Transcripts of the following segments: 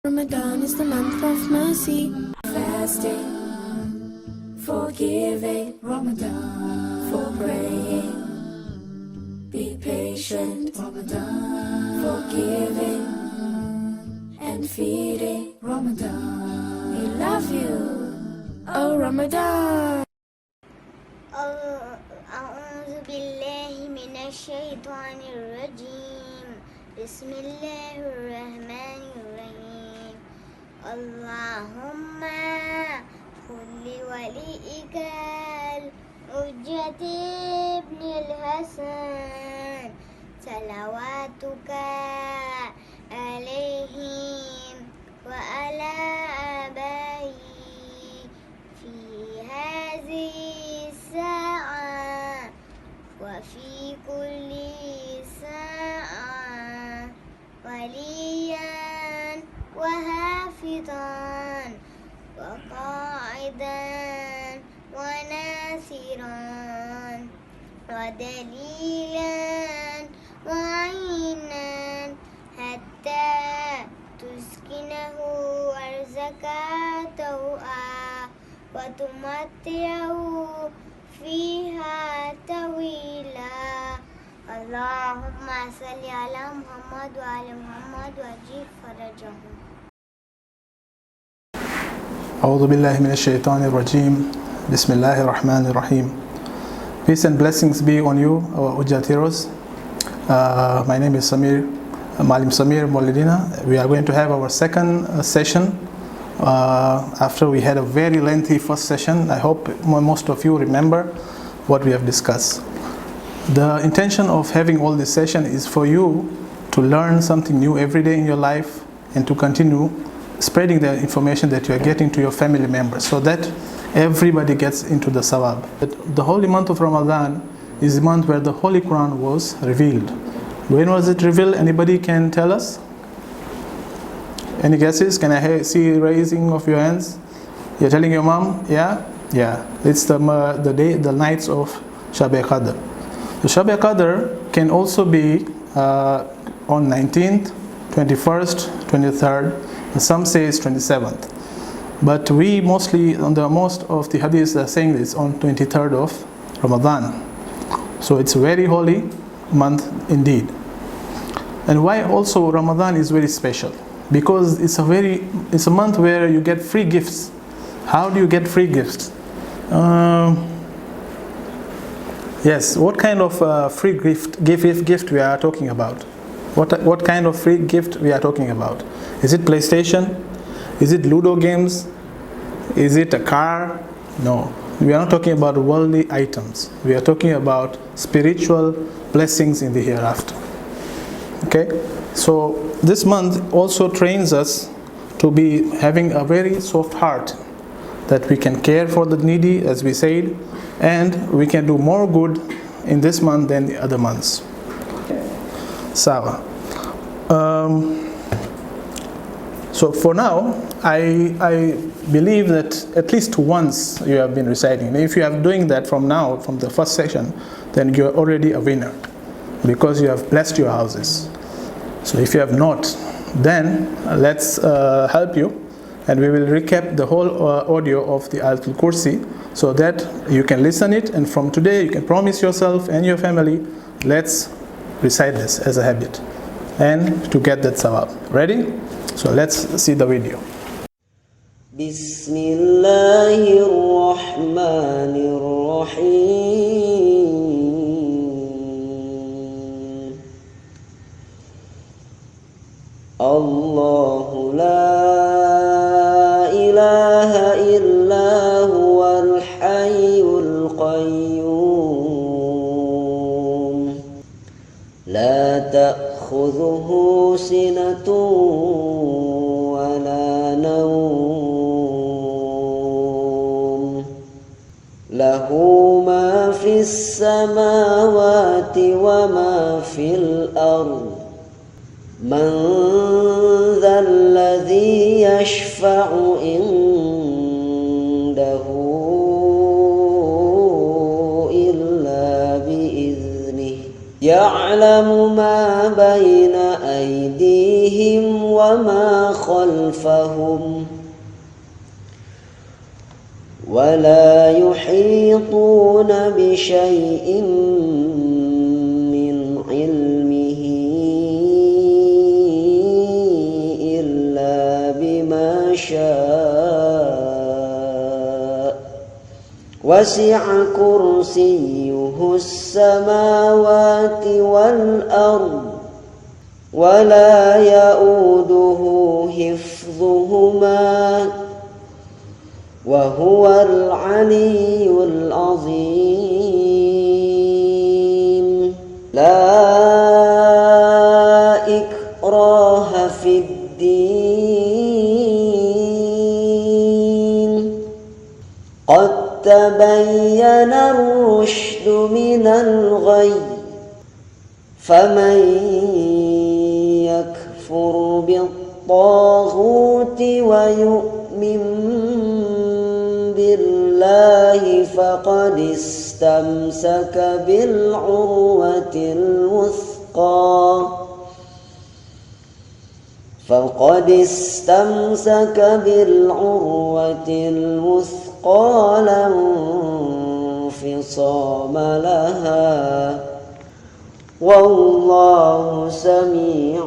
Ramadan is the month of mercy. Fasting, forgiving, Ramadan, for praying, be patient, Ramadan, forgiving, and feeding, Ramadan, we love you, oh Ramadan. أعوذ بالله من الشيطان الرجيم بسم الله الرحمن الرحيم اللهم كن لوليك الحجة ابن الحسن صلواتك عليهم وعلى آبائهم في هذه الساعة وفي كل ساعة وليا وحافظا وقائدا وناصرا ودليلا وعينا حتى تسكنه أرزك طوعا وتمتعه فيها طويلا اللهم صل على محمد وعلى محمد وعجل فرجهم. أعوذ بالله من الشيطان الرجيم بسم الله الرحمن الرحيم. Peace and blessings be on you, our Hujjah Heroes. My name is Malim Samir Molidina. We are going to have our second session after we had a very lengthy first session. I hope most of you remember what we have discussed. The intention of having all this session is for you to learn something new every day in your life and to continue spreading the information that you are getting to your family members so that everybody gets into the sawab. The holy month of Ramadan is the month where the Holy Quran was revealed. When was it revealed? Anybody can tell us? Any guesses? Can I see raising of your hands? You're telling your mom? Yeah? Yeah. It's the nights of Shab-e Qadr. The Shab-e Qadr can also be on 19th, 21st, 23rd, and some say it's 27th. But we mostly, most of the hadiths are saying this on 23rd of Ramadan. So it's a very holy month indeed. And why also Ramadan is very special? Because it's a month where you get free gifts. How do you get free gifts? Yes, what kind of free gift we are talking about? What kind of free gift we are talking about? Is it PlayStation? Is it Ludo games? Is it a car? No. We are not talking about worldly items. We are talking about spiritual blessings in the hereafter. Okay? So this month also trains us to be having a very soft heart, that we can care for the needy, as we said, and we can do more good in this month than the other months. Sawa. So for now, I believe that at least once you have been reciting. And if you are doing that from now, from the first section, then you are already a winner, because you have blessed your houses. So if you have not, then let's help you, and we will recap the whole audio of the Ayatul Kursi so that you can listen it, and from today you can promise yourself and your family, let's recite this as a habit and to get that sawab. Ready? So let's see the video. Bismillahir Rahmanir Rahim. Allahu la ilaha illa huwal hayyul qayyum. La ta'khudhuhu sinatun wa la nawm. Lahu ma fis samawati wa ma fil ardh. من ذا الذي يشفع عنده إلا بإذنه يعلم ما بين أيديهم أيديهم وما خلفهم ولا يحيطون بشيء من علمه إلا بما شاء وسع كرسيه السماوات والأرض ولا يؤوده حفظهما وهو العلي العظيم لا إكراه في الدين قد تبين الرشد من الغي فمن يكفر بالطاغوت ويؤمن بالله فقد استمسك بالعروة الوثقى لا انفصام لها والله سميع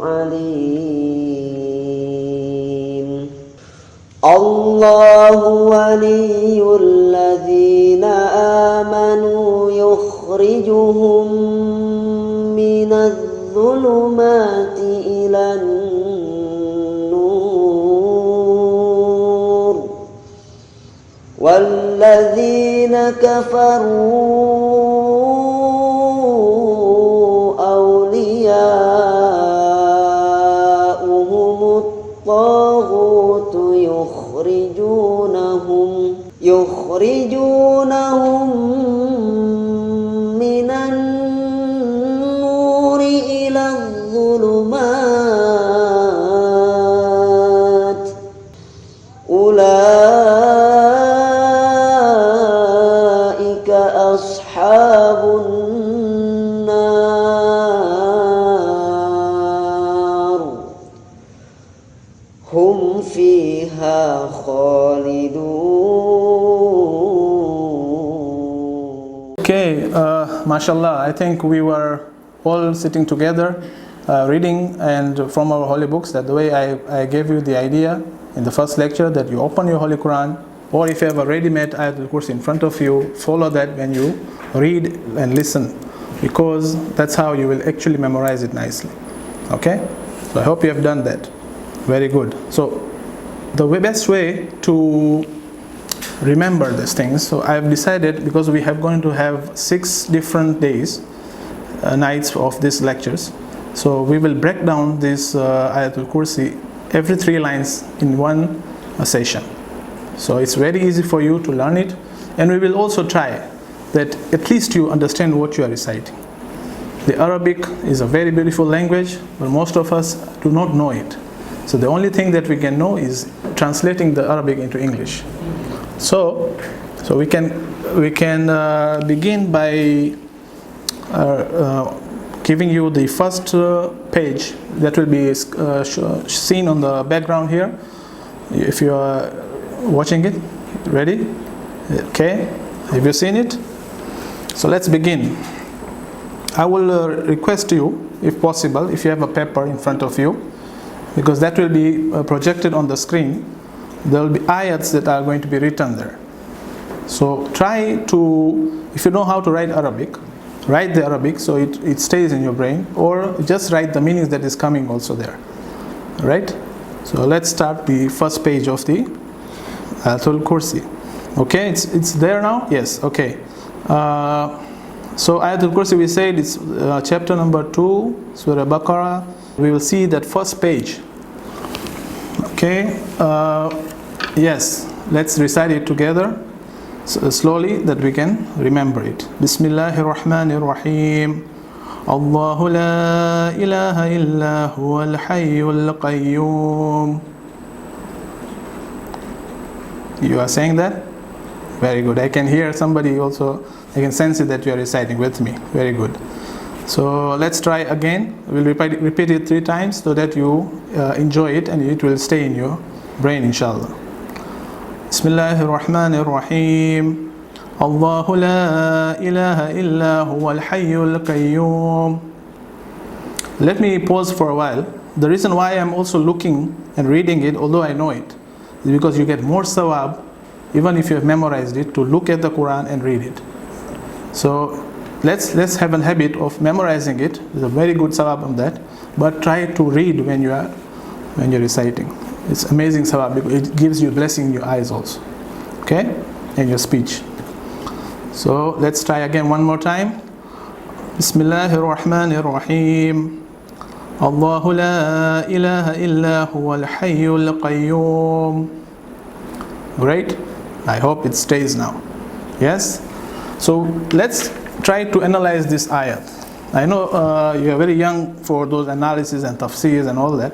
عليم الله ولي الذين آمنوا يخرجهم من الظلمات إلى النور والذين كفروا أولياؤهم الطاغوت يخرجونهم من النور إلى الظلمات أولئك أصحاب النار هم فيها خالدون. Okay, mashallah, I think we were all sitting together reading and from our holy books, that the way I gave you the idea in the first lecture, that you open your Holy Quran, or if you have a ready-made Ayatul Kursi in front of you, follow that when you read and listen, because that's how you will actually memorize it nicely. Okay, so I hope you have done that. Very good. So the best way to remember these things, so I have decided, because we have going to have 6 different days, nights of these lectures, so we will break down this Ayatul Kursi every 3 lines in one session. So it's very easy for you to learn it, and we will also try that at least you understand what you are reciting. The Arabic is a very beautiful language, but most of us do not know it. So the only thing that we can know is translating the Arabic into English. So we can begin by giving you the first page that will be seen on the background here. If you are watching it, ready? Okay, have you seen it? So let's begin. I will request you, if possible, if you have a paper in front of you, because that will be projected on the screen. There will be ayats that are going to be written there. So try to, if you know how to write Arabic, write the Arabic so it stays in your brain, or just write the meanings that is coming also there. Right? So let's start the first page of the Ayatul Kursi. Okay, it's there now? Yes, okay. So Ayatul Kursi, we said it's chapter number 2, Surah Baqarah. We will see that first page. Okay, yes, let's recite it together slowly, that we can remember it. Bismillahirrahmanirrahim. Allahu la ilaha illa huwal hayyul qayyum. You are saying that? Very good. I can hear somebody also, I can sense it that you are reciting with me. Very good. So let's try again. We'll repeat it 3 times so that you enjoy it and it will stay in your brain, inshallah. Bismillahir Rahmanir Rahim. Allahu la ilaha illa huwal hayyul qayyum. Let me pause for a while. The reason why I'm also looking and reading it, although I know it, is because you get more sawab, even if you have memorized it, to look at the Quran and read it. So let's have a habit of memorizing it. There's a very good sawab on that. But try to read when you're reciting. It's amazing sawab because it gives you blessing in your eyes also. Okay? And your speech. So let's try again one more time. Bismillahir Rahmanir Rahim. Allahu la ilaha illa huwal hayyul qayyum. Great. I hope it stays now. Yes? So let's try to analyze this ayat. I know you are very young for those analysis and tafsirs and all that,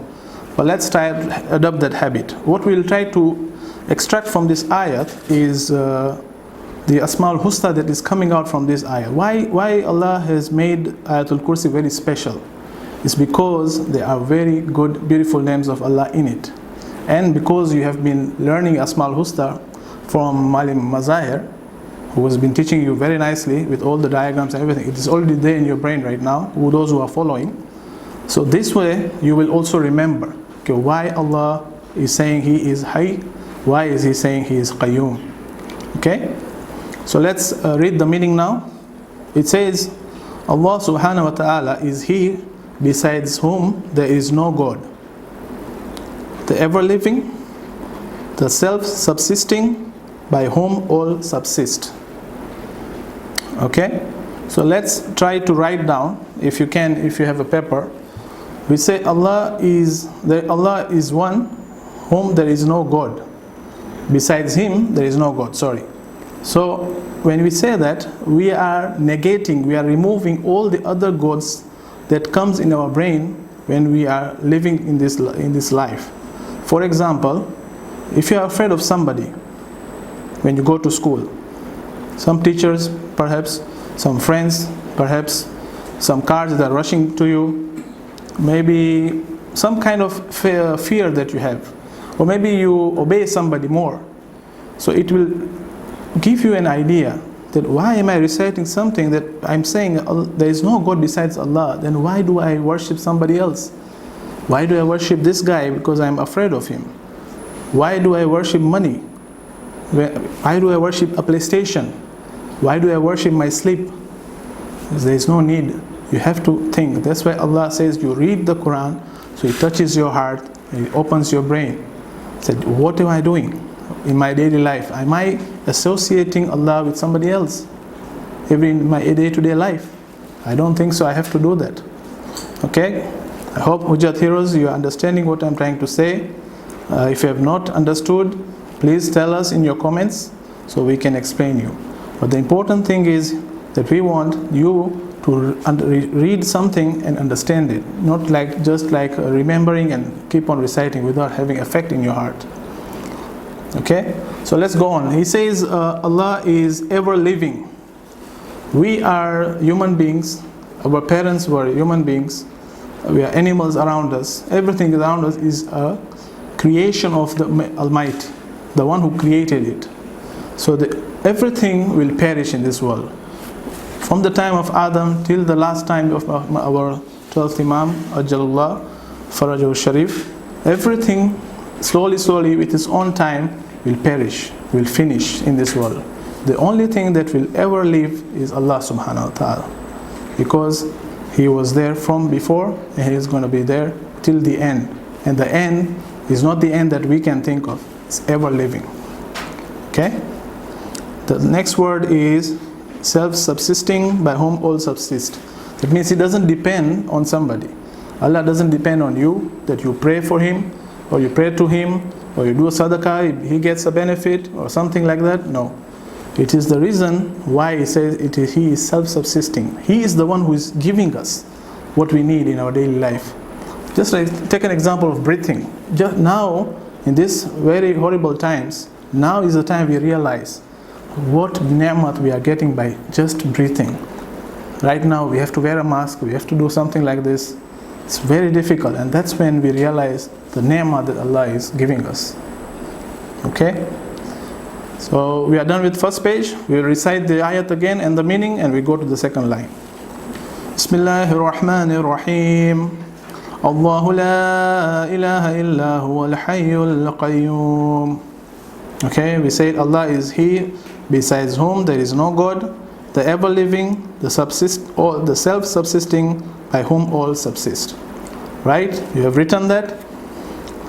but let's try to adopt that habit. What we'll try to extract from this ayat is the Asma'ul Husna that is coming out from this ayat. Why Allah has made Ayatul Kursi very special? It's because there are very good, beautiful names of Allah in it. And because you have been learning Asma'ul Husna from Malim Mazahir, who has been teaching you very nicely with all the diagrams and everything. It is already there in your brain right now, those who are following. So this way, you will also remember why Allah is saying He is Hayy, why is He saying He is Qayyum. Okay? So let's read the meaning now. It says, Allah subhanahu wa ta'ala is He besides whom there is no God. The ever-living, the self-subsisting, by whom all subsist. Okay? So let's try to write down, if you can, if you have a paper. We say Allah is one whom there is no God. Besides Him, there is no God. Sorry. So when we say that, we are negating, we are removing all the other gods that comes in our brain when we are living in this life. For example, if you are afraid of somebody, when you go to school, some teachers, perhaps some friends, perhaps some cars that are rushing to you, maybe some kind of fear that you have, or maybe you obey somebody more. So it will give you an idea that why am I reciting something that I'm saying there is no God besides Allah, then why do I worship somebody else? Why do I worship this guy? Because I'm afraid of him. Why do I worship money? Why do I worship a PlayStation? Why do I worship my sleep? Because there is no need. You have to think. That's why Allah says you read the Quran, so it touches your heart, it opens your brain. Said, what am I doing in my daily life? Am I associating Allah with somebody else? Even in my day-to-day life? I don't think so. I have to do that. Okay? I hope, Hujjah Heroes, you are understanding what I'm trying to say. If you have not understood, please tell us in your comments so we can explain you. But the important thing is that we want you to read something and understand it, not just like remembering and keep on reciting without having effect in your heart. Okay? So let's go on. He says Allah is ever living. We are human beings. Our parents were human beings. We are animals around us. Everything around us is a creation of the Almighty, the one who created it. So everything will perish in this world. From the time of Adam till the last time of our 12th Imam, Ajalullah, Farajul Sharif, everything slowly with its own time will perish, will finish in this world. The only thing that will ever live is Allah subhanahu wa ta'ala, because He was there from before and He is going to be there till the end. And the end is not the end that we can think of. It's ever living. Okay? The next word is self-subsisting, by whom all subsist. That means He doesn't depend on somebody. Allah doesn't depend on you, that you pray for Him, or you pray to Him, or you do a sadaqah, He gets a benefit, or something like that. No. It is the reason why He says He is self-subsisting. He is the one who is giving us what we need in our daily life. Just like, take an example of breathing. Just now, in these very horrible times, now is the time we realize what ni'mat we are getting by just breathing. Right now we have to wear a mask, we have to do something like this. It's very difficult, and that's when we realize the ni'mah that Allah is giving us. Okay? So we are done with first page. We will recite the ayat again and the meaning, and we go to the second line. Bismillahir Rahmanir Rahim. Allahu la ilaha illa huwal hayyul qayyum. Okay, we said Allah is He besides whom there is no God, the ever-living, the self-subsisting, by whom all subsist. Right? You have written that.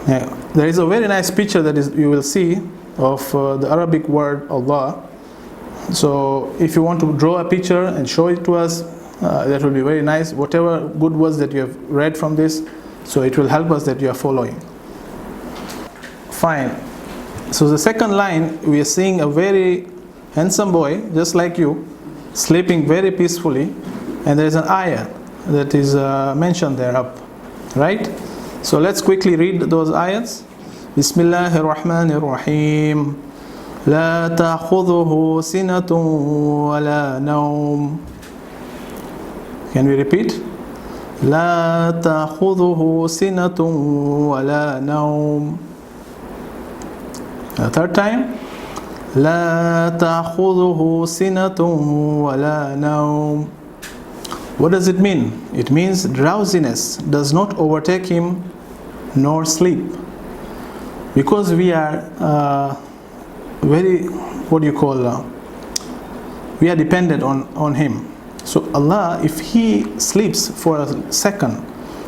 Yeah. There is a very nice picture that you will see of the Arabic word Allah. So if you want to draw a picture and show it to us, that will be very nice. Whatever good words that you have read from this, so it will help us that you are following. Fine. So the second line, we are seeing a very handsome boy, just like you, sleeping very peacefully, and there is an ayah that is mentioned there up, right? So let's quickly read those ayats. Bismillahir Rahmanir Rahim. La ta'khudhuhu sinatun wa la nawm. Can we repeat? La ta'khudhuhu sinatun wa la nawm. The third time. La ta'khudhuhu sinatun wa la nawm. What does it mean? It means drowsiness does not overtake him nor sleep. Because we are we are dependent on Him. So Allah, if He sleeps for a second,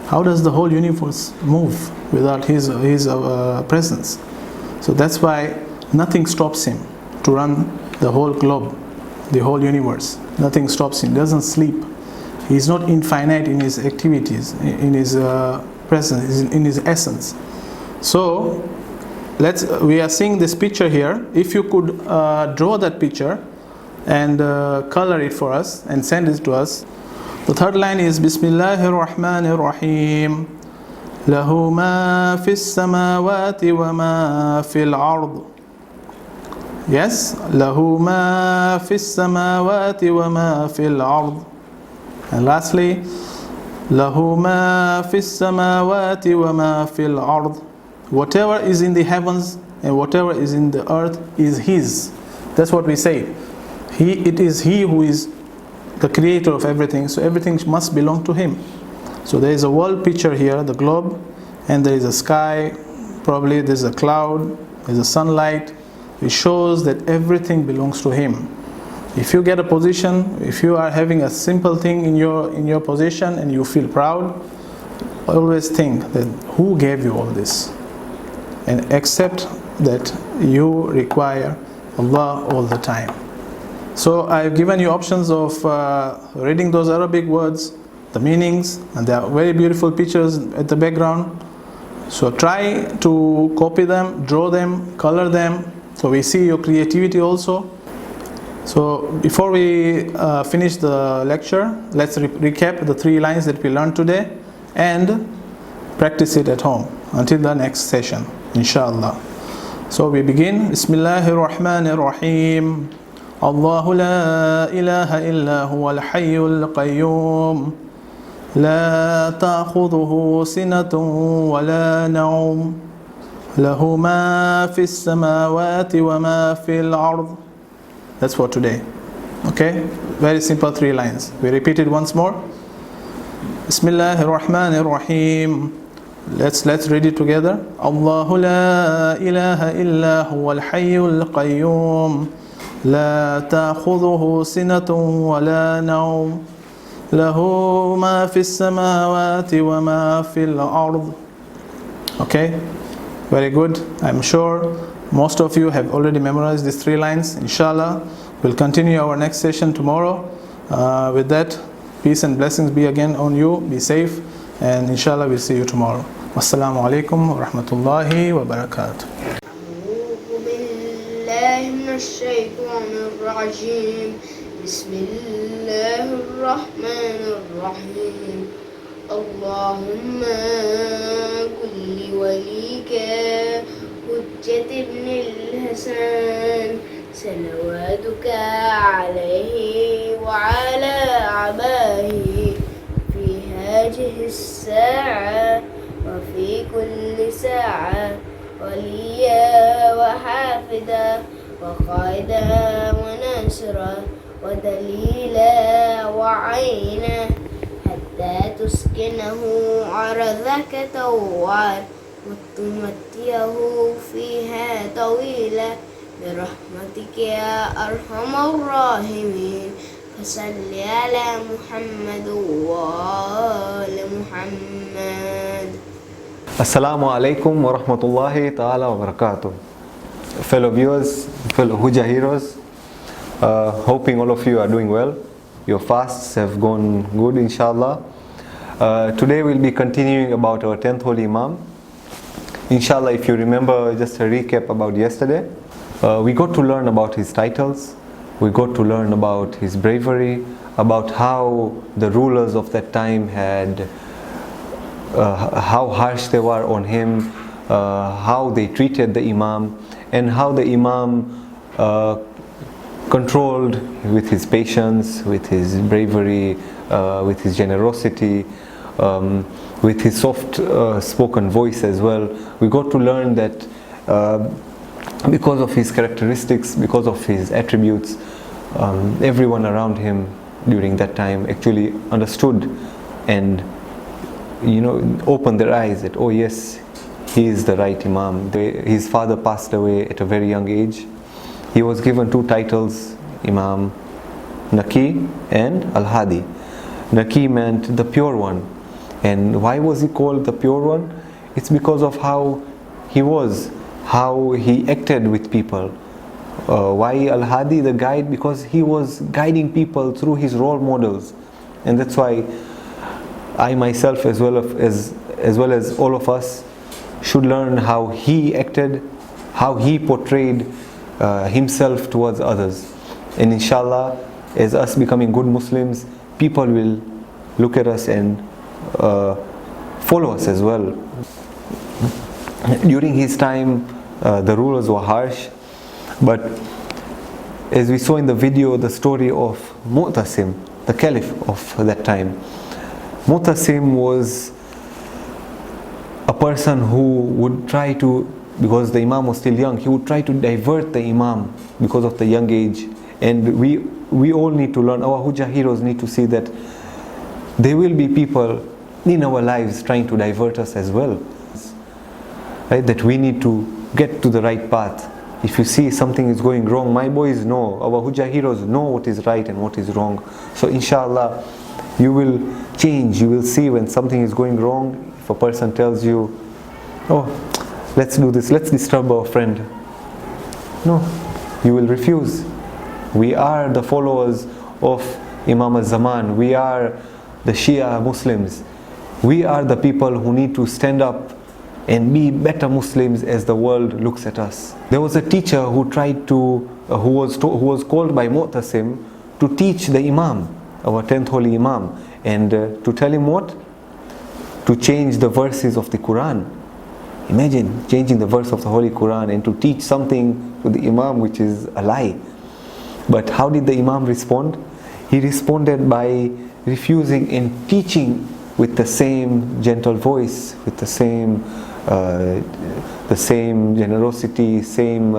how does the whole universe move without His presence? So that's why nothing stops Him to run the whole globe, the whole universe. Nothing stops Him. He doesn't sleep. He is not infinite in His activities, in His presence, in His essence. So we are seeing this picture here. If you could draw that picture and color it for us and send it to us. The third line is Bismillahir Rahmanir Rahim. Lahu ma fis samawati wa ma fil ard. Yes, lahu ma fis samawati wa ma fil ard. And lastly, lahu ma fis samawati wa ma fil ard. Whatever is in the heavens and whatever is in the earth is His. That's what we say. It is He who is the creator of everything, so everything must belong to Him. So there is a world picture here, the globe, and there is a sky, probably there is a cloud, there is a sunlight. It shows that everything belongs to Him. If you get a position, if you are having a simple thing in your position and you feel proud, always think that who gave you all this? And accept that you require Allah all the time. So I've given you options of reading those Arabic words, the meanings, and there are very beautiful pictures at the background. So try to copy them, draw them, color them, so we see your creativity also. So before we finish the lecture, let's recap the 3 lines that we learned today and practice it at home until the next session, inshallah. So we begin. Bismillahir Rahmanir Rahim. Allahu la ilaha illa huwal hayyul qayyum. La ta'khudhuhu sinatun wa la nawm. Lahu ma fis samawati wa ma fil ard. That's for today. Okay? Very simple 3 lines. We repeat it once more. Bismillahir Rahmanir Rahim. Let's read it together. Allahu la ilaha illa huwal hayyul qayyum. La ta'khudhuhu sinatun wa la nawm. Lahu ma fis samawati wa ma fil ard. Okay? Very good. I'm sure most of you have already memorized these 3 lines. Inshallah, we'll continue our next session tomorrow. With that, peace and blessings be again on you. Be safe, and inshallah we'll see you tomorrow. Wassalamu alaikum wa rahmatullahi wa barakatuh. Allahumma kulli walika Hujjah ibn al-Hasan صلواتك عليه وعلى عبائه في هذه الساعة وفي كل ساعة وليا وحافظا وقائدا وناصرا ودليلا وعينا حتى تسكنه أرضك طوعا وتمتعه فيها طويلا برحمتك يا أرحم الراحمين فصل على محمد وآل محمد. Assalamu alaikum wa rahmatullahi ta'ala wa barakatuh. Fellow viewers, fellow Hujjah Heroes, hoping all of you are doing well. Your fasts have gone good, inshallah. Today we'll be continuing about our 10th Holy Imam. Inshallah, if you remember, just a recap about yesterday. We got to learn about his titles. We got to learn about his bravery, about how the rulers of that time had how harsh they were on him, how they treated the Imam, and how the Imam controlled with his patience, with his bravery, with his generosity, with his soft spoken voice as well. We got to learn that because of his characteristics, because of his attributes, everyone around him during that time actually understood and opened their eyes that, oh yes, he is the right Imam. His father passed away at a very young age. He was given two titles, Imam Naqi and Al-Hadi. Naqi meant the pure one. And why was he called the pure one? It's because of how he was, how he acted with people. Why Al-Hadi, the guide? Because he was guiding people through his role models. And that's why I myself, as well as all of us, should learn how he acted, how he portrayed himself towards others. And inshallah, as us becoming good Muslims, people will look at us and follow us as well. During his time, the rulers were harsh, but as we saw in the video, the story of Mu'tasim, the caliph of that time, Mu'tasim was a person who would try to, because the Imam was still young, he would try to divert the Imam because of the young age. And we all need to learn, our Hujjah Heroes need to see that there will be people in our lives trying to divert us as well. Right? That we need to get to the right path. If you see something is going wrong, my boys know, our Hujjah Heroes know what is right and what is wrong. So inshallah, you will change, you will see when something is going wrong. If a person tells you, oh, let's do this, let's disturb our friend. No, you will refuse. We are the followers of Imam al-Zaman. We are the Shia Muslims. We are the people who need to stand up and be better Muslims as the world looks at us. There was a teacher who tried to, who was called by Mu'tasim to teach the Imam, our 10th Holy Imam, and to tell him what? To change the verses of the Quran. Imagine changing the verse of the Holy Quran and to teach something to the Imam which is a lie. But how did the Imam respond? He responded by refusing and teaching with the same gentle voice, with the same generosity, same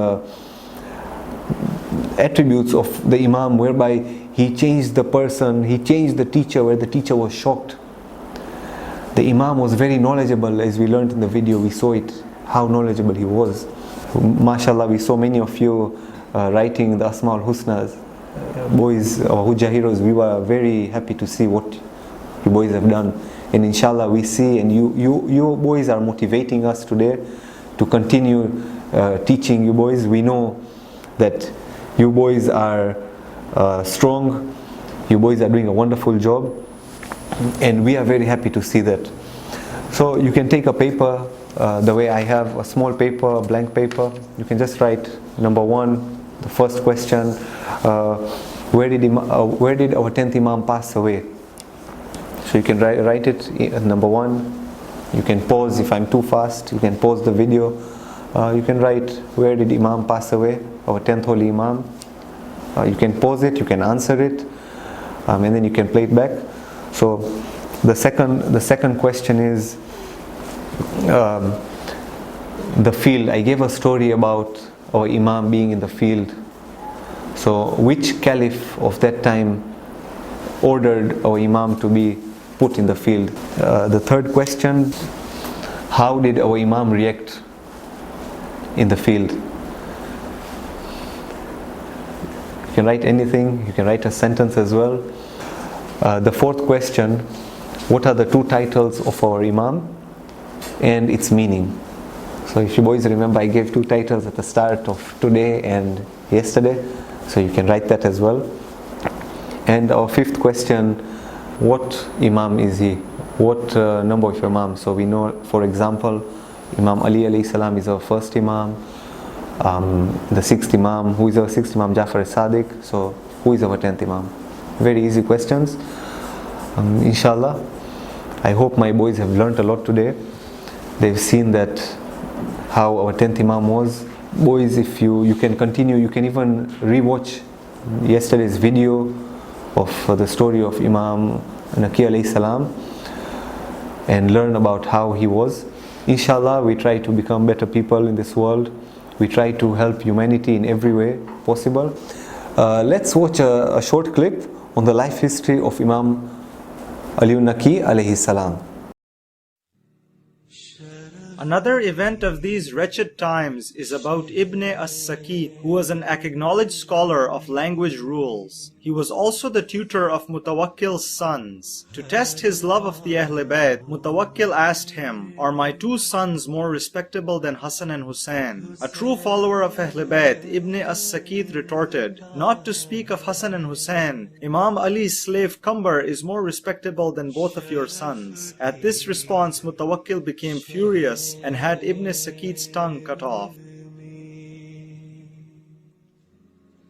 attributes of the Imam, whereby he changed the person, he changed the teacher where the teacher was shocked. The Imam was very knowledgeable, as we learned in the video, we saw it, how knowledgeable he was. MashaAllah, we saw many of you writing the Asma al-Husnas. Boys, our Hujjah Heroes, we were very happy to see what you boys have done. And inshallah we see, and you boys are motivating us today to continue teaching you boys. We know that you boys are strong, you boys are doing a wonderful job, and we are very happy to see that. So you can take a paper, the way I have a small paper, a blank paper. You can just write number 1, the first question, where did our 10th Imam pass away? So you can write it, number 1. You can pause if I'm too fast, you can pause the video. You can write, where did Imam pass away, our 10th Holy Imam. You can pause it, you can answer it, and then you can play it back. So the second question is the field. I gave a story about our Imam being in the field. So which caliph of that time ordered our Imam to be put in the field? The third question, how did our Imam react in the field? You can write anything, you can write a sentence as well. The fourth question, what are the two titles of our Imam and its meaning? So if you boys remember, I gave two titles at the start of today and yesterday, so you can write that as well. And our fifth question, what Imam is he? What number of Imam? So we know, for example, Imam Ali alayhi salam is our first Imam. The sixth Imam, who is our sixth Imam? Jafar as-Sadiq. So who is our 10th Imam? Very easy questions. Inshallah, I hope my boys have learnt a lot today. They've seen that how our 10th Imam was. Boys, if you can continue, you can even rewatch yesterday's video of the story of Imam Naqi alayhi salam and learn about how he was. Inshallah, we try to become better people in this world. We try to help humanity in every way possible. Let's watch a short clip on the life history of Imam Ali Naqi alayhi salam. Another event of these wretched times is about Ibn as-Sakit, who was an acknowledged scholar of language rules. He was also the tutor of Mutawakkil's sons. To test his love of the Ahl Bayt, Mutawakkil asked him, "Are my two sons more respectable than Hassan and Hussein?" A true follower of Ahl Bayt, Ibn as-Sakit retorted, "Not to speak of Hassan and Hussein, Imam Ali's slave Kambar is more respectable than both of your sons." At this response, Mutawakkil became furious and had Ibn as-Sakit's tongue cut off.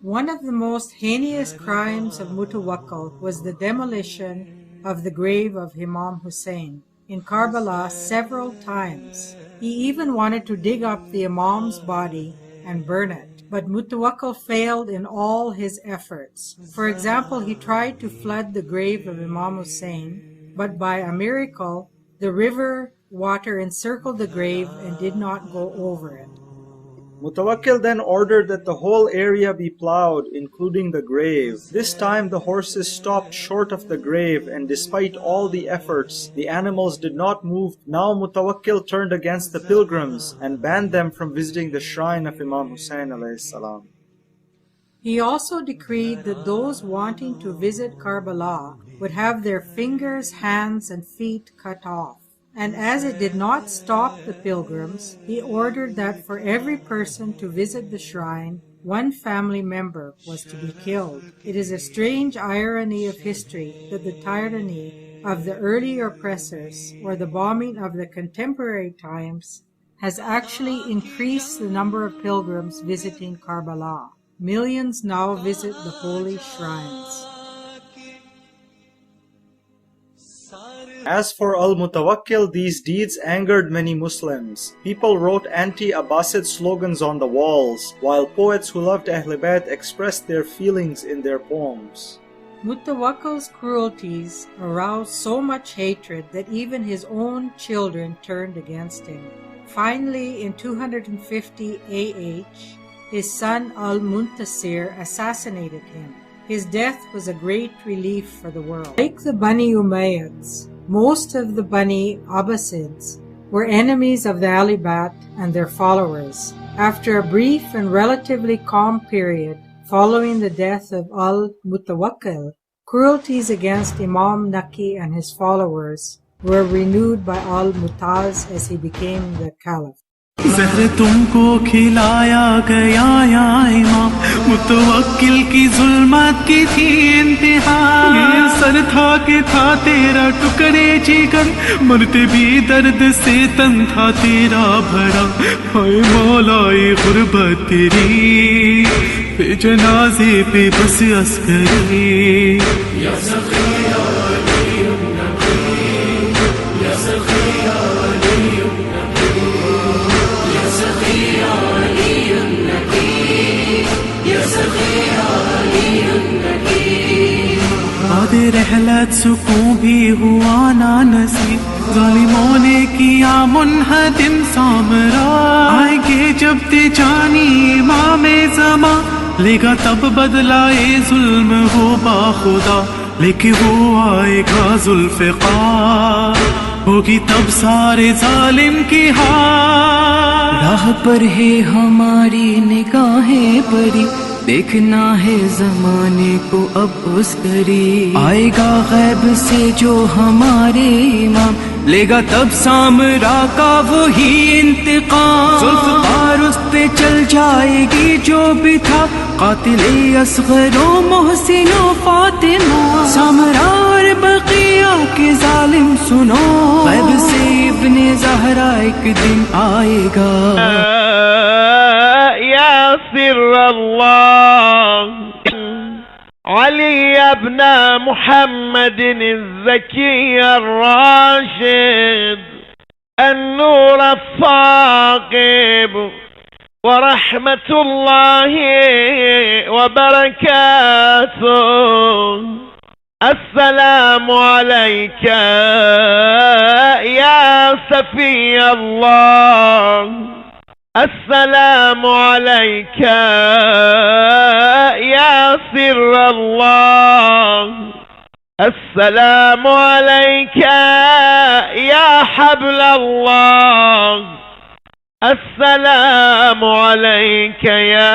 One of the most heinous crimes of Mutawakkil was the demolition of the grave of Imam Hussein in Karbala several times. He even wanted to dig up the Imam's body and burn it, but Mutawakkil failed in all his efforts. For example, he tried to flood the grave of Imam Hussein, but by a miracle, the river water encircled the grave and did not go over it. Mutawakkil then ordered that the whole area be plowed, including the grave. This time the horses stopped short of the grave, and despite all the efforts, the animals did not move. Now Mutawakkil turned against the pilgrims and banned them from visiting the shrine of Imam Hussein alayhi salam. He also decreed that those wanting to visit Karbala would have their fingers, hands, and feet cut off. And as it did not stop the pilgrims, he ordered that for every person to visit the shrine, one family member was to be killed. It is a strange irony of history that the tyranny of the early oppressors or the bombing of the contemporary times has actually increased the number of pilgrims visiting Karbala. Millions now visit the holy shrines. As for Al-Mutawakkil, these deeds angered many Muslims. People wrote anti-Abbasid slogans on the walls, while poets who loved Ahl Bayt expressed their feelings in their poems. Mutawakkil's cruelties aroused so much hatred that even his own children turned against him. Finally, in 250 AH, his son Al-Muntasir assassinated him. His death was a great relief for the world. Like the Bani Umayyads, most of the Bani Abbasids were enemies of the Ahl Bayt and their followers. After a brief and relatively calm period following the death of Al-Mutawakkil, cruelties against Imam Naqi and his followers were renewed by Al-Mutaz as he became the caliph. ज़हर तुमको खिलाया गया या इमाम मुतवक्किल की जुल्मत की थी इंतहा ये सर था कि था तेरा टुकड़े जिगर मरते भी दर्द से तन था तेरा भरा हाय मौला ये गुर्बत तेरी पे जनाजे पे बस अस्करी या सखिया या सखिया सुकून भी हुआ ना नसीब जालिमों ने किया मुनहदिम सामरा आएंगे जब ते जानी इमाम ज़मा लेगा तब बदला ये जुल्म हो बाखुदा लेके वो आएगा जुल्फ़िकार होगी तब सारे जालिम की हार राह पर है हमारी निगाहें परी देखना है जमाने को अब उस करीब आएगा गैब से जो हमारे इमाम लेगा तब सामरा का वही इंतकाम जुल्फ़िकार उस पे चल जाएगी जो भी था कातिले असगरो मोहसिनो फातिमा सामरा और बकिया के जालिम सुनो गैब से इब्ने ज़हरा एक दिन आएगा يا سر الله علي ابن محمد الزكي الراشد النور الثاقب ورحمة الله وبركاته السلام عليك يا سفي الله السلام عليك يا سر الله السلام عليك يا حبل الله السلام عليك يا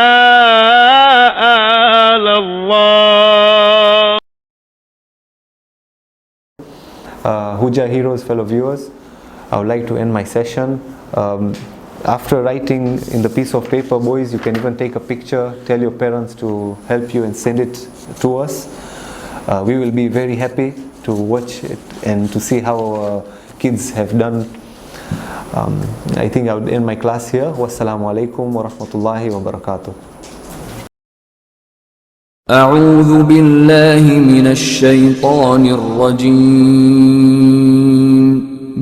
آل الله. Hujjah Heroes, fellow viewers, I would like to end my session. After writing in the piece of paper, boys, you can even take a picture, tell your parents to help you and send it to us. We will be very happy to watch it and to see how kids have done. I think I would end my class here. Wassalamu alaikum wa rahmatullahi wa barakatuh. أعوذ بالله من الشيطان الرجيم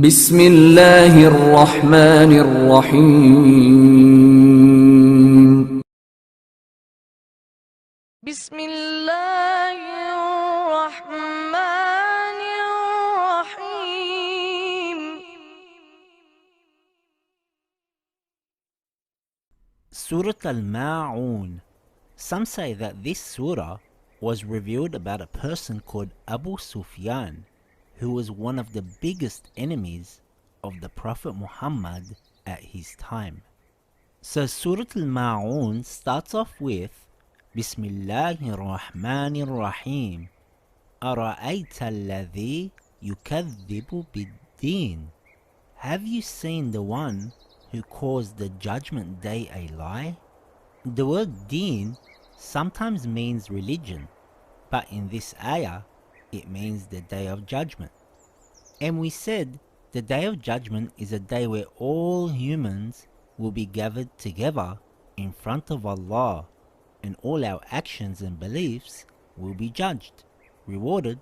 بسم الله الرحمن الرحيم بسم الله الرحمن الرحيم. Surah Al-Ma'un. Some say that this surah was revealed about a person called Abu Sufyan, who was one of the biggest enemies of the Prophet Muhammad at his time. So Surah Al-Ma'un starts off with Bismillahir Rahmanir Rahim. Ara'ayta alladhi yukadhibu bid-din. Have you seen the one who calls the judgment day a lie? The word deen sometimes means religion, but in this ayah it means the day of judgment. And we said the day of judgment is a day where all humans will be gathered together in front of Allah, and all our actions and beliefs will be judged, rewarded,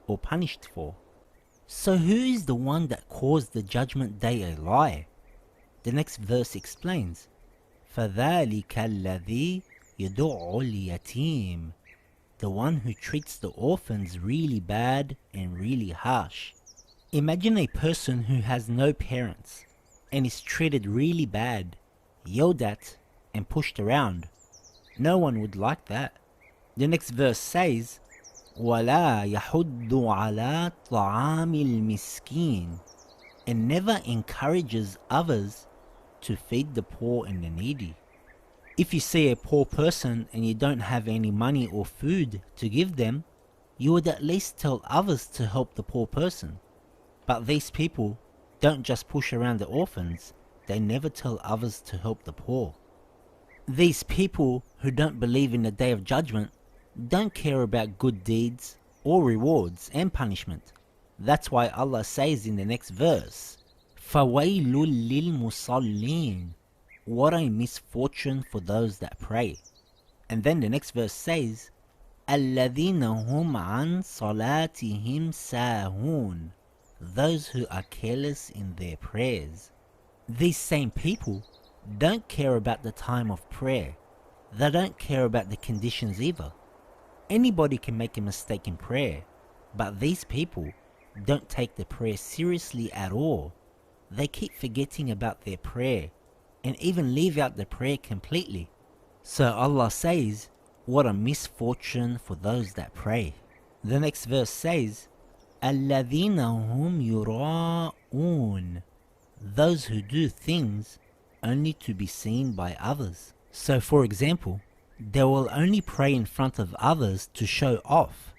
or punished for. So who is the one that caused the judgment day a lie? The next verse explains, فَذَلِكَ الَّذِي يَدُعُّ الْيَتِيمِ. The one who treats the orphans really bad and really harsh. Imagine a person who has no parents and is treated really bad, yelled at and pushed around. No one would like that. The next verse says, وَلَا يَحُدُّ عَلَى طَعَامِ الْمِسْكِينِ, and never encourages others to feed the poor and the needy. If you see a poor person and you don't have any money or food to give them, you would at least tell others to help the poor person. But these people don't just push around the orphans, they never tell others to help the poor. These people who don't believe in the Day of Judgment don't care about good deeds or rewards and punishment. That's why Allah says in the next verse, فَوَيْلٌ لِلْمُصَلِّينَ. What a misfortune for those that pray. And then the next verse says, الَّذِينَ هُمْ عَنْ صَلَاتِهِمْ سَاهُونَ. Those who are careless in their prayers. These same people don't care about the time of prayer. They don't care about the conditions either. Anybody can make a mistake in prayer. But these people don't take the prayer seriously at all. They keep forgetting about their prayer and even leave out the prayer completely. So Allah says, what a misfortune for those that pray. The next verse says, الَّذِينَ هُمْ يُرَاءُونَ, those who do things only to be seen by others. So for example, they will only pray in front of others to show off,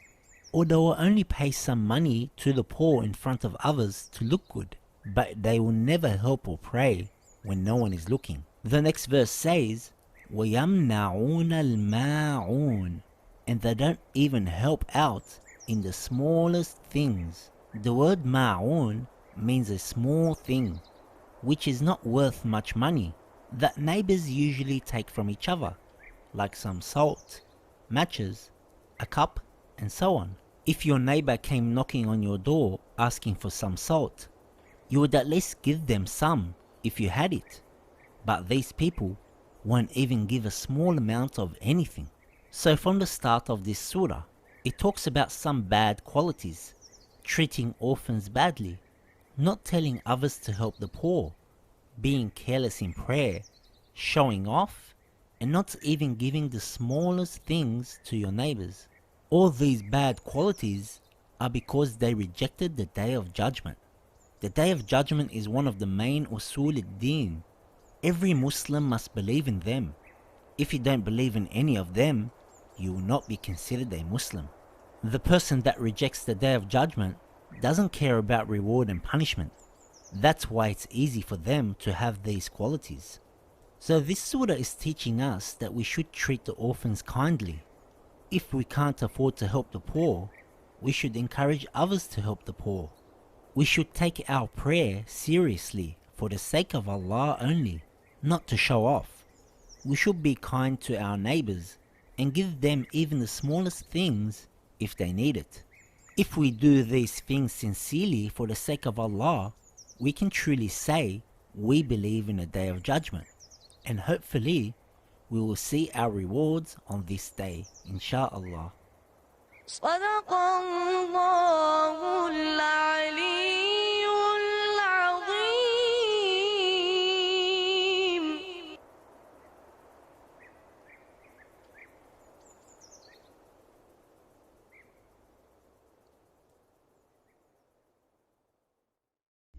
or they will only pay some money to the poor in front of others to look good, but they will never help or pray when no one is looking. The next verse says, وَيَمْنَعُونَ الْمَاعُونَ, and they don't even help out in the smallest things. The word ma'un means a small thing, which is not worth much money, that neighbors usually take from each other, like some salt, matches, a cup, and so on. If your neighbor came knocking on your door asking for some salt, you would at least give them some if you had it. But these people won't even give a small amount of anything. So from the start of this surah, it talks about some bad qualities, treating orphans badly, not telling others to help the poor, being careless in prayer, showing off, and not even giving the smallest things to your neighbors. All these bad qualities are because they rejected the Day of Judgment. The Day of Judgment is one of the main usul ad-din. Every Muslim must believe in them. If you don't believe in any of them, you will not be considered a Muslim. The person that rejects the Day of Judgment doesn't care about reward and punishment. That's why it's easy for them to have these qualities. So this surah is teaching us that we should treat the orphans kindly. If we can't afford to help the poor, we should encourage others to help the poor. We should take our prayer seriously for the sake of Allah only, not to show off. We should be kind to our neighbors and give them even the smallest things if they need it. If we do these things sincerely for the sake of Allah, we can truly say we believe in a Day of Judgment, and hopefully we will see our rewards on this day, insha'Allah. صدق الله العلي العظيم.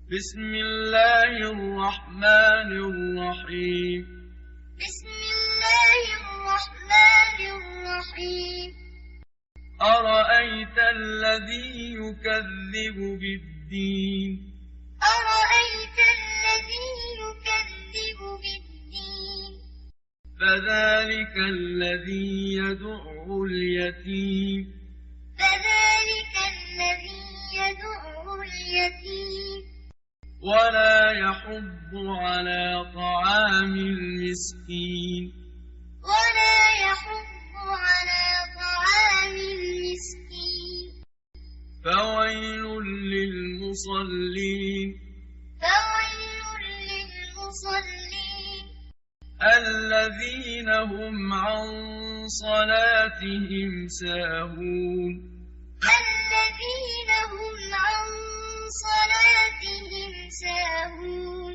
بسم الله الرحمن الرحيم. بسم الله الرحمن الرحيم. أرأيت الذي يكذب بالدين. أرأيت الذي يكذب بالدين. فذلك الذي يدع اليتيم. فذلك الذي يدع اليتيم. ولا يحض على طعام المسكين. ولا يحض على طعام المسكين. فويل للمصلين. فويل للمصلين. الذين هم عن صلاتهم ساهون. الذين هم عن صلاتهم ساهون.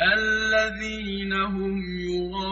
الذين هم يراءون.